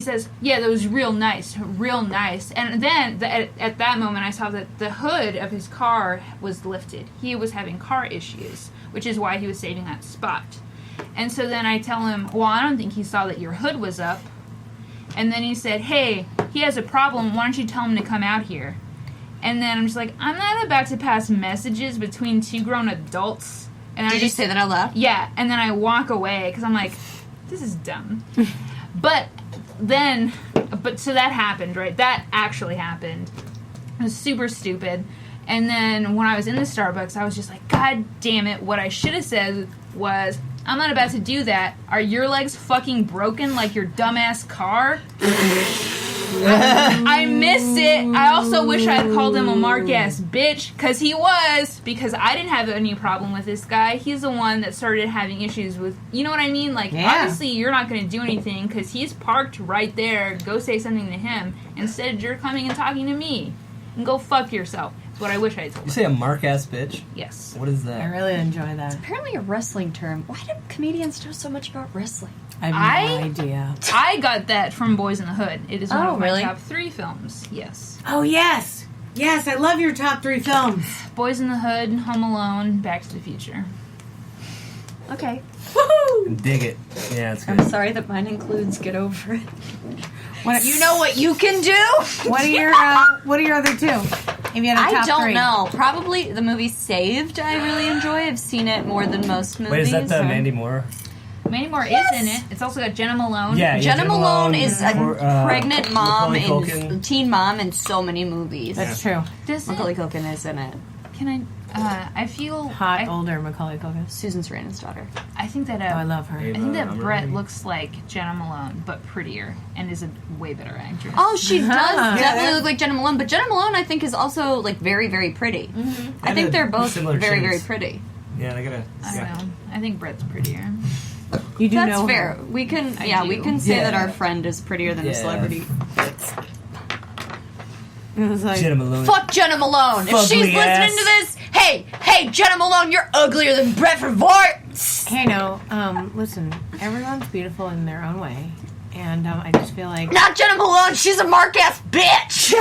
says, yeah, that was real nice. And then at that moment, I saw that the hood of his car was lifted. He was having car issues, which is why he was saving that spot. And so then I tell him, well, I don't think he saw that your hood was up. And then he said, hey, he has a problem. Why don't you tell him to come out here? And then I'm just like, I'm not about to pass messages between two grown adults. And Did you say that out loud? Yeah. And then I walk away because I'm like, this is dumb. But so that happened, right? That actually happened. It was super stupid. And then when I was in the Starbucks, I was just like, God damn it. What I should have said was, I'm not about to do that. Are your legs fucking broken like your dumbass car? I miss it. I also wish I had called him a mark-ass bitch, because he was, because I didn't have any problem with this guy. He's the one that started having issues with, you know what I mean? Like, obviously you're not going to do anything, because he's parked right there. Go say something to him. Instead, you're coming and talking to me. And go fuck yourself. That's what I wish I had told him. You say a mark-ass bitch? Yes. What is that? I really enjoy that. It's apparently a wrestling term. Why do comedians know so much about wrestling? I have no idea. I got that from Boys in the Hood. It is one of my really? top 3 films. Yes. Oh, yes. Yes, I love your top 3 films. Boys in the Hood, Home Alone, Back to the Future. Okay. Woohoo! Dig it. Yeah, it's good. I'm sorry that mine includes Get Over It. You know what you can do? What are your other 2? If you had a top I don't 3. know. Probably the movie Saved I really enjoy. I've seen it more than most movies. Wait, is that the Mandy Moore? Mandy Moore is in it. It's also got Jenna Malone. Yeah, Jenna Malone is a pregnant mom Macaulay and Culkin. teen mom in so many movies. That's true. Macaulay Culkin is in it. I feel... Older Macaulay Culkin. Susan Sarandon's daughter. I think that... I love her. I think that Brett looks like Jenna Malone, but prettier, and is a way better actress. Oh, she does definitely look like Jenna Malone, but Jenna Malone, I think, is also, like, very, very pretty. Mm-hmm. I think they're both very, very pretty. Yeah, I gotta... I don't know. I think Brett's prettier. You do That's know fair. her. We can, we can say that our friend is prettier than a celebrity. It was like, Jenna Malone. Fuck Jenna Malone. If she's listening to this, hey, Jenna Malone, you're uglier than Brett Favart. Hey, no, listen, everyone's beautiful in their own way, and I just feel like... Not Jenna Malone, she's a mark-ass bitch.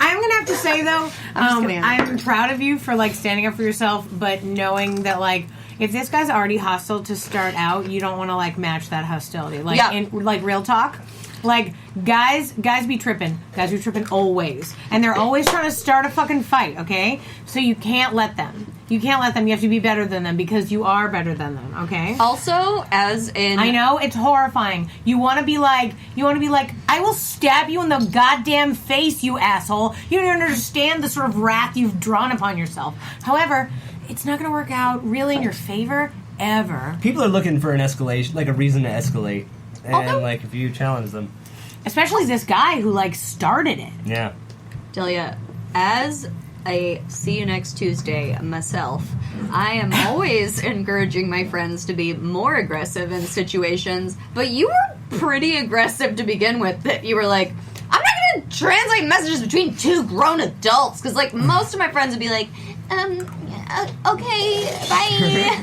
I'm gonna have to say, though, I'm proud of you for, like, standing up for yourself, but knowing that, like, if this guy's already hostile to start out, you don't want to, like, match that hostility. Like, in real talk, like, guys be tripping. Guys be tripping always. And they're always trying to start a fucking fight, okay? So you can't let them. You have to be better than them, because you are better than them, okay? Also, as in... I know, it's horrifying. You want to be like, I will stab you in the goddamn face, you asshole. You don't understand the sort of wrath you've drawn upon yourself. However, it's not going to work out really in your favor, ever. People are looking for an escalation, like a reason to escalate. And, like, if you challenge them. Especially this guy who, like, started it. Yeah. Delia, as a see you next Tuesday myself, I am always encouraging my friends to be more aggressive in situations, but you were pretty aggressive to begin with. That you were like, I'm not going to translate messages between 2 grown adults, because, like, most of my friends would be like, okay, bye.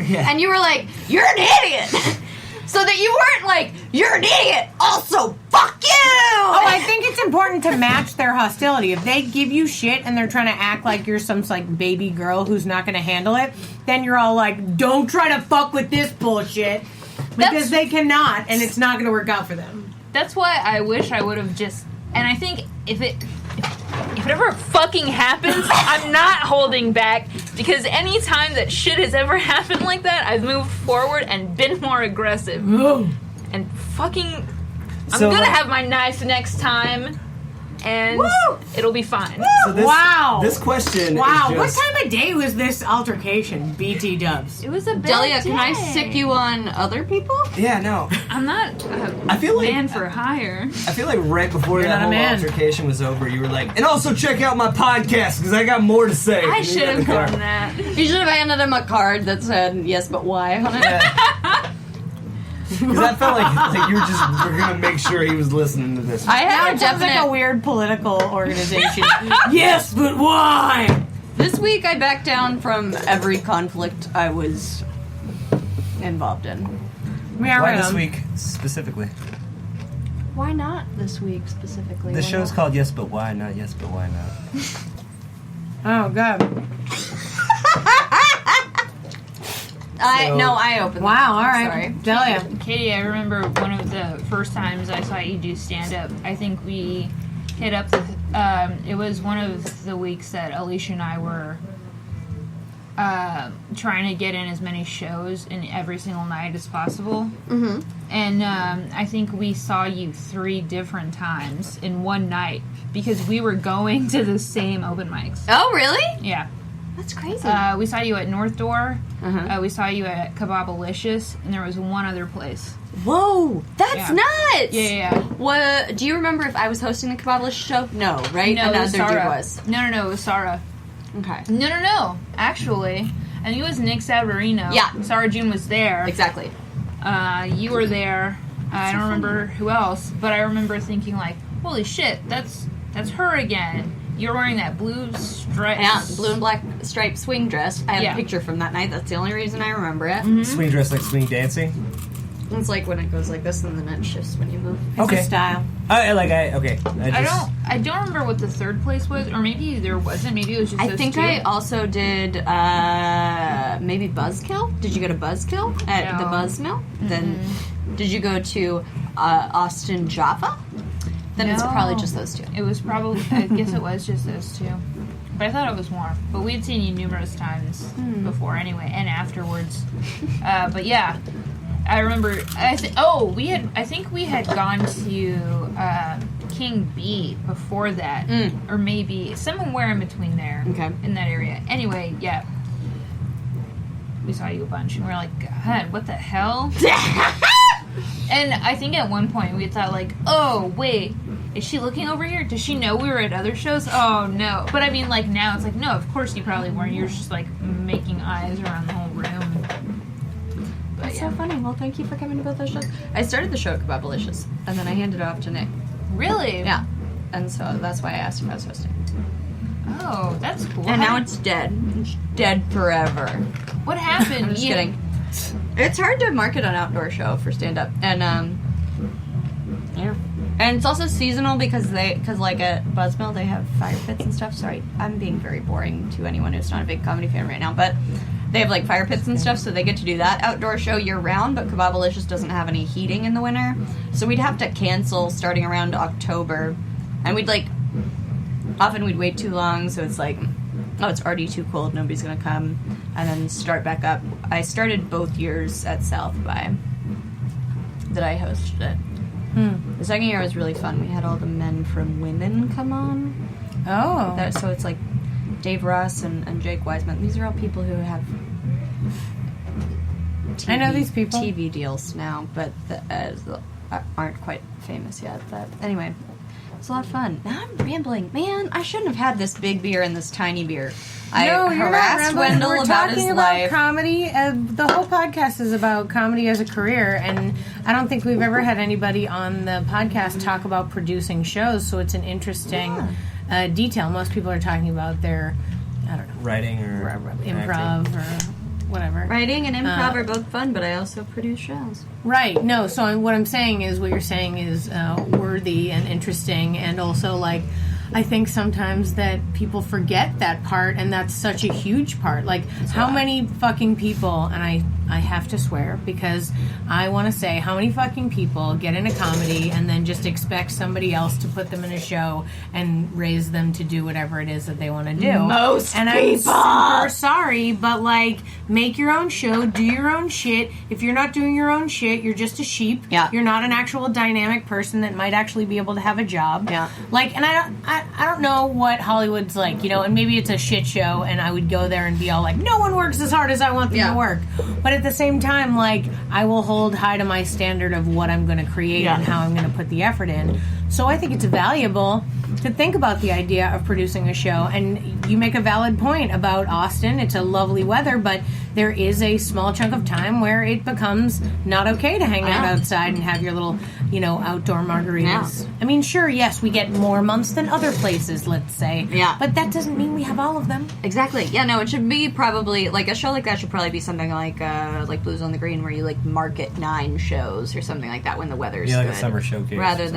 Yeah. And you were like, you're an idiot. So that you weren't like, you're an idiot, also, fuck you! Oh, I think it's important to match their hostility. If they give you shit and they're trying to act like you're some, like, baby girl who's not going to handle it, then you're all like, don't try to fuck with this bullshit. Because they cannot, and it's not going to work out for them. That's why I wish I would have just... And I think if it ever fucking happens, I'm not holding back, because any time that shit has ever happened like that, I've moved forward and been more aggressive. And fucking... I'm gonna have my knife next time, and it'll be fine. So this question is what just... time of day was this altercation, BT dubs? It was a bad Delia, day. can I sick you on other people? Yeah, no. I'm not I feel like man for hire. I feel like right before You're that not a whole man. altercation was over, you were like, and also check out my podcast, because I got more to say. I And you should got have the car. done that. You should have handed him a card that said yes, but why on it. Because I felt like you were going to make sure he was listening to this. I had a Sounds definite... like a weird political organization. Yes, but why? This week I backed down from every conflict I was involved in. Why this week, specifically? Why not this week specifically? The show's called Yes But Why, not Yes But Why Not. Oh, God. I opened. Wow, all right. Sorry. Delia. Katie, I remember one of the first times I saw you do stand-up. I think we hit up the... it was one of the weeks that Alicia and I were trying to get in as many shows in every single night as possible. Mm-hmm. And I think we saw you 3 different times in one night because we were going to the same open mics. Oh, really? Yeah. That's crazy. We saw you at North Door. Uh-huh. We saw you at Kebabalicious, and there was one other place. Whoa, that's nuts! Yeah. What? Do you remember if I was hosting the Kebabalicious show? No, right? No, Another it was Sarah. dude was. No, it was Sarah. Okay. No. Actually, I think it was Nick Savarino. Yeah. Sarah June was there. Exactly. You were there. I don't remember who else, but I remember thinking like, holy shit, that's her again. You're wearing that blue stripe. Yeah, blue and black striped swing dress. I have a picture from that night. That's the only reason I remember it. Mm-hmm. Swing dress like swing dancing? It's like when it goes like this and then it shifts when you move. It's a style. I don't remember what the third place was, or maybe there wasn't. Maybe it was just I those think two. I also did maybe Buzzkill. Did you go to Buzzkill at the Buzz Mill? Mm-hmm. Then did you go to Austin Java? Then it's probably just those two. It was probably, I guess it was just those two. But I thought it was more. But we had seen you numerous times before anyway, and afterwards. But yeah, I remember, I think we had gone to King B before that. Or maybe somewhere in between there. Okay. In that area. Anyway, yeah. We saw you a bunch, and we were like, God, what the hell? And I think at one point we thought like, oh, wait, is she looking over here? Does she know we were at other shows? Oh, no. But I mean, like, now it's like, no, of course you probably weren't. You're just, like, making eyes around the whole room. But, That's so funny. Well, thank you for coming to both those shows. I started the show at Kebabalicious, and then I handed it off to Nick. Really? Yeah. And so that's why I asked if I was hosting. Oh, that's cool. And now it's dead. It's dead forever. What happened? I'm just kidding. It's hard to market an outdoor show for stand-up. And, yeah. And it's also seasonal because like at Buzzmill they have fire pits and stuff. Sorry, I'm being very boring to anyone who's not a big comedy fan right now, but they have like fire pits and stuff, so they get to do that outdoor show year-round, but Kebabalicious doesn't have any heating in the winter. So we'd have to cancel starting around October. And we'd wait too long, so it's like, oh, it's already too cold, nobody's gonna come, and then start back up. I started both years at South by that I hosted it. The second year was really fun. We had all the men from Women come on. Oh. So it's like Dave Ross and Jake Wiseman. These are all people who have I know these people. TV deals now, but aren't quite famous yet. But anyway, it's a lot of fun. Now I'm rambling. Man, I shouldn't have had this big beer and this tiny beer. I harassed Wendell We're about talking his about life. comedy. The whole podcast is about comedy as a career, and I don't think we've ever had anybody on the podcast talk about producing shows, so it's an interesting detail. Most people are talking about their, I don't know, writing or improv acting. or whatever. Writing and improv are both fun, but I also produce shows. Right. No, so what I'm saying is what you're saying is worthy and interesting, and also, like, I think sometimes that people forget that part, and that's such a huge part. Like, how many fucking people, and I have to swear because I want to say, how many fucking people get into comedy and then just expect somebody else to put them in a show and raise them to do whatever it is that they want to do? Most and people. I'm super sorry, but, like, make your own show, do your own shit. If you're not doing your own shit, you're just a sheep. Yeah. You're not an actual dynamic person that might actually be able to have a job. Yeah. Like, and I don't know what Hollywood's like, you know, and maybe it's a shit show, and I would go there and be all like, no one works as hard as I want them to work. But at the same time, like, I will hold high to my standard of what I'm going to create and how I'm going to put the effort in. So I think it's valuable to think about the idea of producing a show. And you make a valid point about Austin. It's a lovely weather, but there is a small chunk of time where it becomes not okay to hang out outside and have your little outdoor margaritas. Yeah. I mean, sure, yes, we get more months than other places, let's say. Yeah. But that doesn't mean we have all of them. Exactly. Yeah, no, it should be probably, like, a show like that should probably be something like Blues on the Green, where you, like, market 9 shows or something like that when the weather's good. Yeah, like a summer showcase. Rather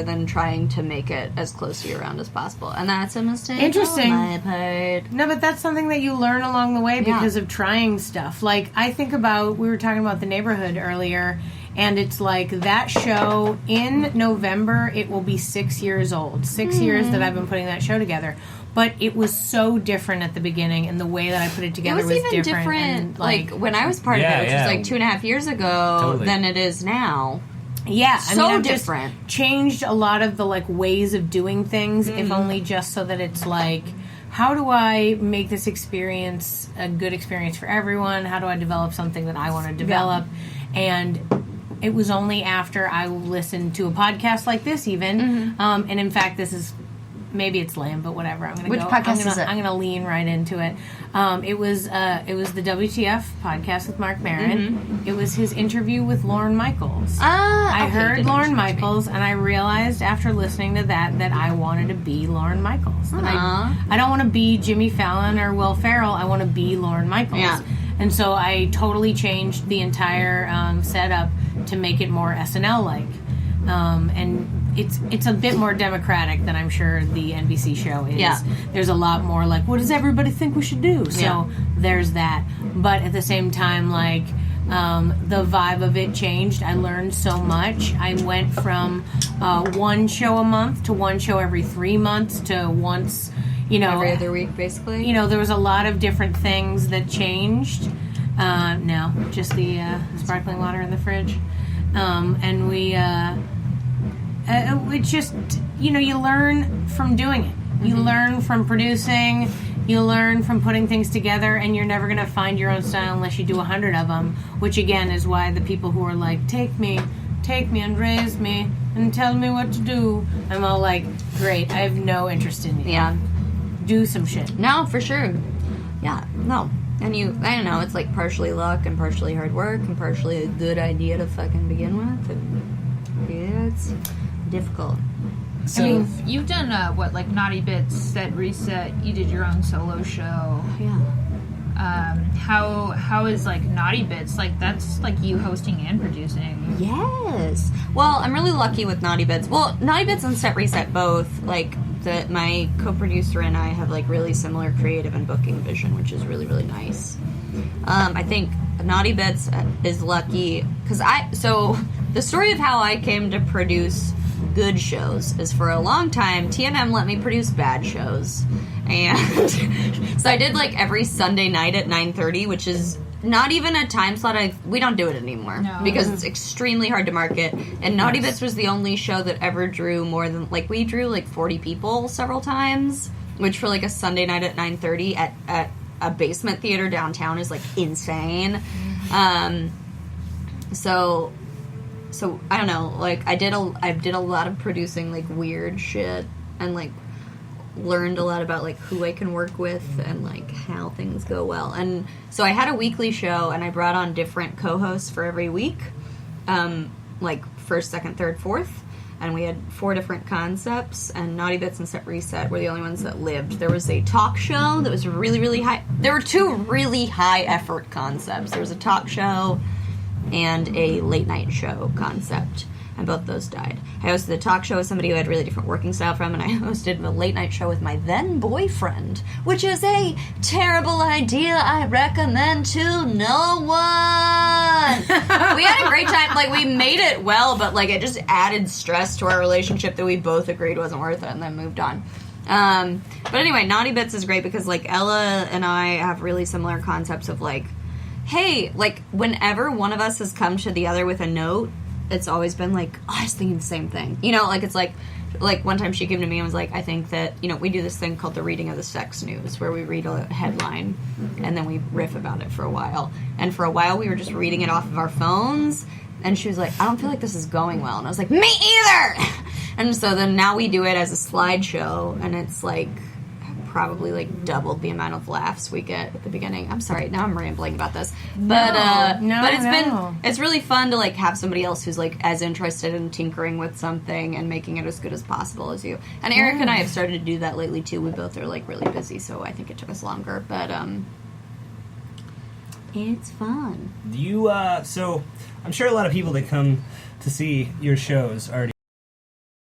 than trying to make it as close to year-round as possible. And that's a mistake. Interesting. On my part. No, but that's something that you learn along the way because of trying stuff. Like, I think about, we were talking about The Neighborhood earlier, and it's like that show in November, it will be 6 years old. 6 years that I've been putting that show together. But it was so different at the beginning, and the way that I put it together was even different. And, like, when I was part of it, which was like 2.5 years ago, than it is now. Yeah, so different. Changed a lot of the like ways of doing things, if only just so that it's like, how do I make this experience a good experience for everyone? How do I develop something that I want to develop? Yeah. And it was only after I listened to a podcast like this, even, and in fact, this is. Maybe it's lame, but whatever. Which podcast is it? I'm gonna lean right into it. It was the WTF podcast with Mark Maron. It was his interview with Lorne Michaels. I heard Lorne Michaels, and I realized after listening to that I wanted to be Lorne Michaels. And I don't want to be Jimmy Fallon or Will Ferrell. I want to be Lorne Michaels. Yeah. And so I totally changed the entire setup to make it more SNL-like. And it's a bit more democratic than I'm sure the NBC show is. Yeah. There's a lot more like, what does everybody think we should do? So there's that. But at the same time, like, the vibe of it changed. I learned so much. I went from one show a month to one show every 3 months to once, every other week, basically. There was a lot of different things that changed. No, just the sparkling water in the fridge. And we... it's just, you learn from doing it. You learn from producing. You learn from putting things together, and you're never going to find your own style unless you do 100 of them, which, again, is why the people who are like, take me and raise me and tell me what to do, I'm all like, great, I have no interest in you. Yeah. Do some shit. No, for sure. Yeah, no. And I don't know, it's like partially luck and partially hard work and partially a good idea to fucking begin with. And yeah, it's difficult. So, I mean, you've done Naughty Bits, Set Reset. You did your own solo show. Yeah. How is Naughty Bits? That's you hosting and producing. Yes. Well, I'm really lucky with Naughty Bits. Well, Naughty Bits and Set Reset both my co-producer and I have really similar creative and booking vision, which is really, really nice. I think Naughty Bits is lucky because the story of how I came to produce good shows is for a long time TNM let me produce bad shows, and so I did every Sunday night at 9:30, which is not even a time slot we don't do it anymore. No. Because it's extremely hard to market, and Naughty Bits was the only show that ever drew more than we drew 40 people several times, which for a Sunday night at 9:30 at a basement theater downtown is insane. So I don't know, I did a lot of producing weird shit and learned a lot about who I can work with and how things go well. And so I had a weekly show and I brought on different co-hosts for every week, first, second, third, fourth, and we had 4 different concepts, and Naughty Bits and Set Reset were the only ones that lived. There was a talk show that was really, really high. There were 2 really high effort concepts. There was a talk show and a late night show concept, and both those died. I hosted the talk show with somebody who had really different working style from, and I hosted a late night show with my then boyfriend, which is a terrible idea I recommend to no one. We had a great time. We made it well, but it just added stress to our relationship that we both agreed wasn't worth it, and then moved on. But anyway, Naughty Bits is great because Ella and I have really similar concepts of hey, whenever one of us has come to the other with a note, it's always been I was thinking the same thing. It's one time she came to me and was I think that, we do this thing called the reading of the sex news, where we read a headline and then we riff about it for a while. And for a while we were just reading it off of our phones, and she was I don't feel this is going well. And I was me either! And so then now we do it as a slideshow, and it's probably like doubled the amount of laughs we get at the beginning. I'm sorry, now I'm rambling about this, but it's really fun to like have somebody else who's like as interested in tinkering with something and making it as good as possible as you. And Eric and I have started to do that lately too. We both are like really busy, so I think it took us longer, but it's fun. So I'm sure a lot of people that come to see your shows already